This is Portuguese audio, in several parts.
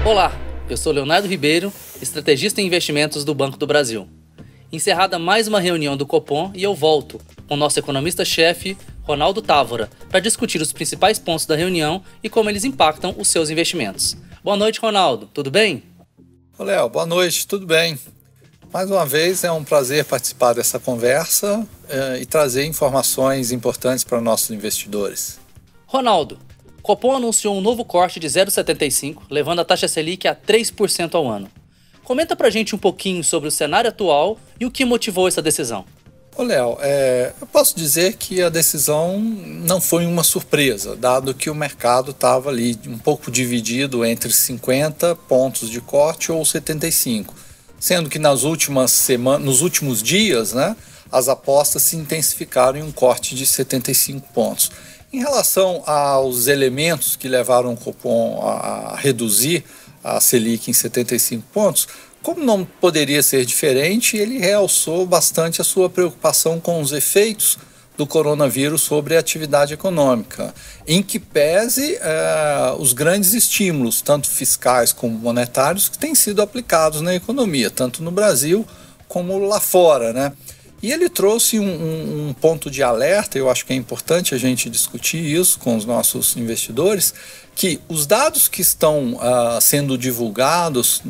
Olá, eu sou Leonardo Ribeiro, estrategista em investimentos do Banco do Brasil. Encerrada mais uma reunião do Copom e eu volto com o nosso economista-chefe, Ronaldo Távora, para discutir os principais pontos da reunião e como eles impactam os seus investimentos. Boa noite, Ronaldo. Tudo bem? Ô, Léo, boa noite. Tudo bem? Mais uma vez é um prazer participar dessa conversa e trazer informações importantes para nossos investidores. Ronaldo, Copom anunciou um novo corte de 0,75, levando a taxa Selic a 3% ao ano. Comenta pra gente um pouquinho sobre o cenário atual e o que motivou essa decisão. Ô, Léo, eu posso dizer que a decisão não foi uma surpresa, dado que o mercado estava ali um pouco dividido entre 50 pontos de corte ou 75, sendo que nos últimos dias, as apostas se intensificaram em um corte de 75 pontos. Em relação aos elementos que levaram o Copom a reduzir a Selic em 75 pontos, como não poderia ser diferente, ele realçou bastante a sua preocupação com os efeitos do coronavírus sobre a atividade econômica, em que pese os grandes estímulos, tanto fiscais como monetários, que têm sido aplicados na economia, tanto no Brasil como lá fora, E ele trouxe um ponto de alerta, eu acho que é importante a gente discutir isso com os nossos investidores, que os dados que estão sendo divulgados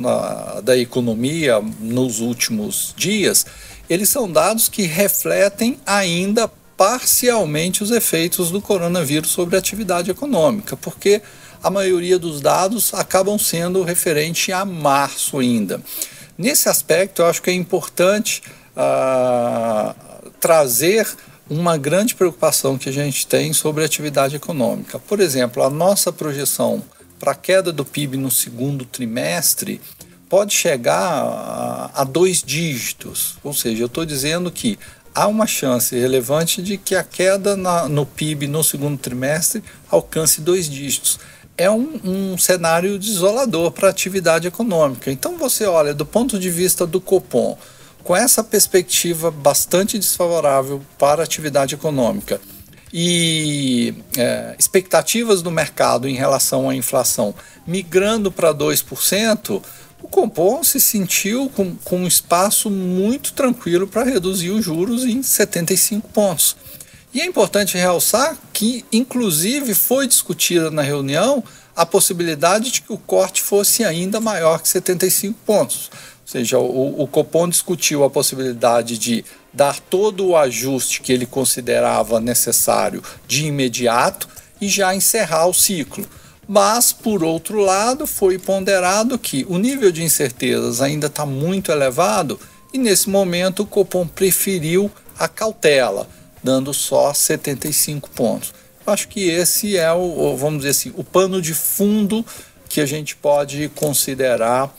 da economia nos últimos dias, eles são dados que refletem ainda parcialmente os efeitos do coronavírus sobre a atividade econômica, porque a maioria dos dados acabam sendo referente a março ainda. Nesse aspecto, eu acho que é importante trazer uma grande preocupação que a gente tem sobre a atividade econômica. Por exemplo, a nossa projeção para a queda do PIB no segundo trimestre pode chegar a 2 dígitos, ou seja, eu estou dizendo que há uma chance relevante de que a queda no PIB no segundo trimestre alcance 2 dígitos. É um cenário desolador para a atividade econômica. Então você olha do ponto de vista do Copom, com essa perspectiva bastante desfavorável para a atividade econômica e expectativas do mercado em relação à inflação migrando para 2%, o Copom se sentiu com um espaço muito tranquilo para reduzir os juros em 75 pontos. E é importante realçar que, inclusive, foi discutida na reunião a possibilidade de que o corte fosse ainda maior que 75 pontos. Ou seja, o Copom discutiu a possibilidade de dar todo o ajuste que ele considerava necessário de imediato e já encerrar o ciclo. Mas, por outro lado, foi ponderado que o nível de incertezas ainda está muito elevado e, nesse momento, o Copom preferiu a cautela, dando só 75 pontos. Eu acho que esse é vamos dizer assim, o pano de fundo que a gente pode considerar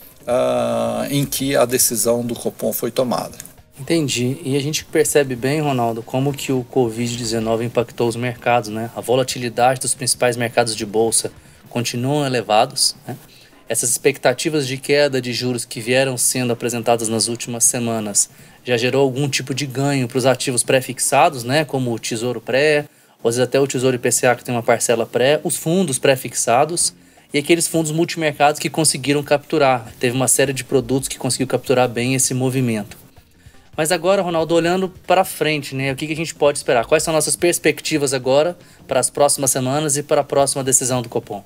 em que a decisão do Copom foi tomada. Entendi. E a gente percebe bem, Ronaldo, como que o Covid-19 impactou os mercados, A volatilidade dos principais mercados de bolsa continuam elevados, Essas expectativas de queda de juros que vieram sendo apresentadas nas últimas semanas já gerou algum tipo de ganho para os ativos pré-fixados, como o Tesouro Pré, ou às vezes até o Tesouro IPCA que tem uma parcela pré, os fundos pré-fixados e aqueles fundos multimercados que conseguiram capturar. Teve uma série de produtos que conseguiu capturar bem esse movimento. Mas agora, Ronaldo, olhando para frente, o que a gente pode esperar? Quais são nossas perspectivas agora para as próximas semanas e para a próxima decisão do Copom?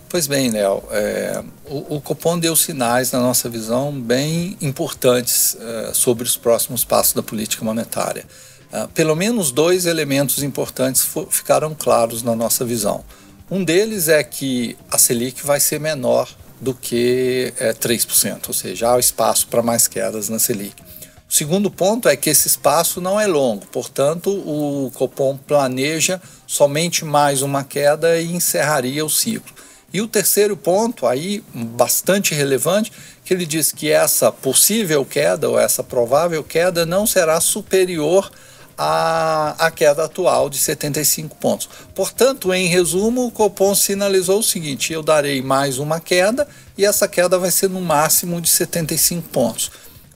Pois bem, Léo, o Copom deu sinais, na nossa visão, bem importantes sobre os próximos passos da política monetária. Pelo menos 2 elementos importantes ficaram claros na nossa visão. Um deles é que a Selic vai ser menor do que 3%, ou seja, há espaço para mais quedas na Selic. O segundo ponto é que esse espaço não é longo, portanto, o Copom planeja somente mais uma queda e encerraria o ciclo. E o terceiro ponto, aí bastante relevante, que ele diz que essa possível queda ou essa provável queda não será superior à queda atual de 75 pontos. Portanto, em resumo, o Copom sinalizou o seguinte: eu darei mais uma queda e essa queda vai ser no máximo de 75 pontos.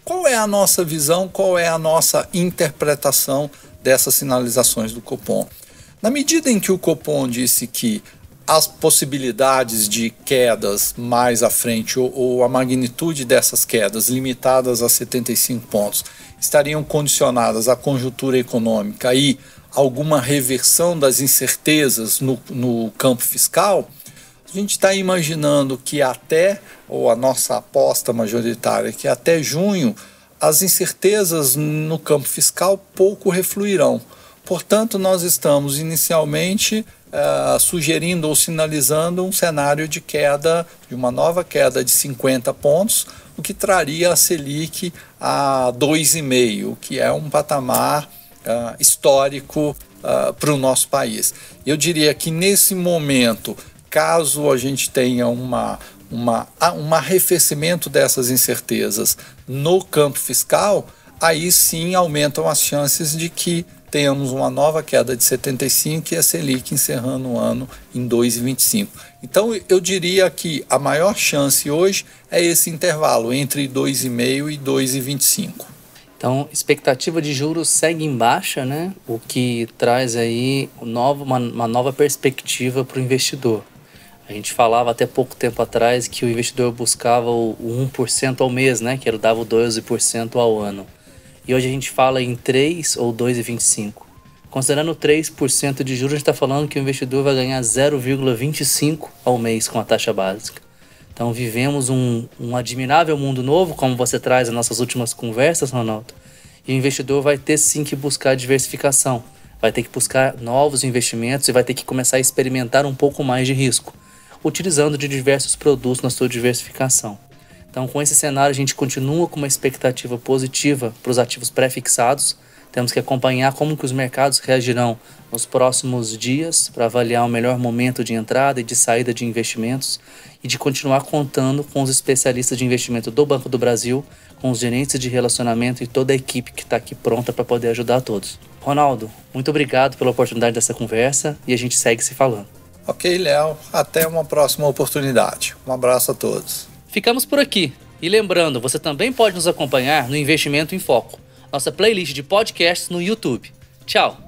Qual é a nossa visão, qual é a nossa interpretação dessas sinalizações do Copom? Na medida em que o Copom disse que as possibilidades de quedas mais à frente ou a magnitude dessas quedas limitadas a 75 pontos estariam condicionadas à conjuntura econômica e alguma reversão das incertezas no campo fiscal, a gente está imaginando que ou a nossa aposta majoritária, que até junho as incertezas no campo fiscal pouco refluirão. Portanto, nós estamos inicialmente sugerindo ou sinalizando um cenário de queda, de uma nova queda de 50 pontos, o que traria a Selic a 2,5, o que é um patamar histórico para o nosso país. Eu diria que nesse momento, caso a gente tenha um arrefecimento dessas incertezas no campo fiscal, aí sim aumentam as chances de que tenhamos uma nova queda de 75 e a Selic encerrando o ano em 2,25. Então eu diria que a maior chance hoje é esse intervalo entre 2,5 e 2,25. Então, expectativa de juros segue em baixa, né? O que traz aí uma nova perspectiva para o investidor. A gente falava até pouco tempo atrás que o investidor buscava o 1% ao mês, né? Que ele dava o 12% ao ano. E hoje a gente fala em 3 ou 2,25. Considerando 3% de juros, a gente está falando que o investidor vai ganhar 0,25 ao mês com a taxa básica. Então vivemos um admirável mundo novo, como você traz nas nossas últimas conversas, Ronaldo. E o investidor vai ter sim que buscar diversificação. Vai ter que buscar novos investimentos e vai ter que começar a experimentar um pouco mais de risco, utilizando de diversos produtos na sua diversificação. Então, com esse cenário, a gente continua com uma expectativa positiva para os ativos pré-fixados. Temos que acompanhar como que os mercados reagirão nos próximos dias para avaliar o melhor momento de entrada e de saída de investimentos e de continuar contando com os especialistas de investimento do Banco do Brasil, com os gerentes de relacionamento e toda a equipe que está aqui pronta para poder ajudar a todos. Ronaldo, muito obrigado pela oportunidade dessa conversa e a gente segue se falando. Ok, Léo. Até uma próxima oportunidade. Um abraço a todos. Ficamos por aqui. E lembrando, você também pode nos acompanhar no Investimento em Foco, nossa playlist de podcasts no YouTube. Tchau!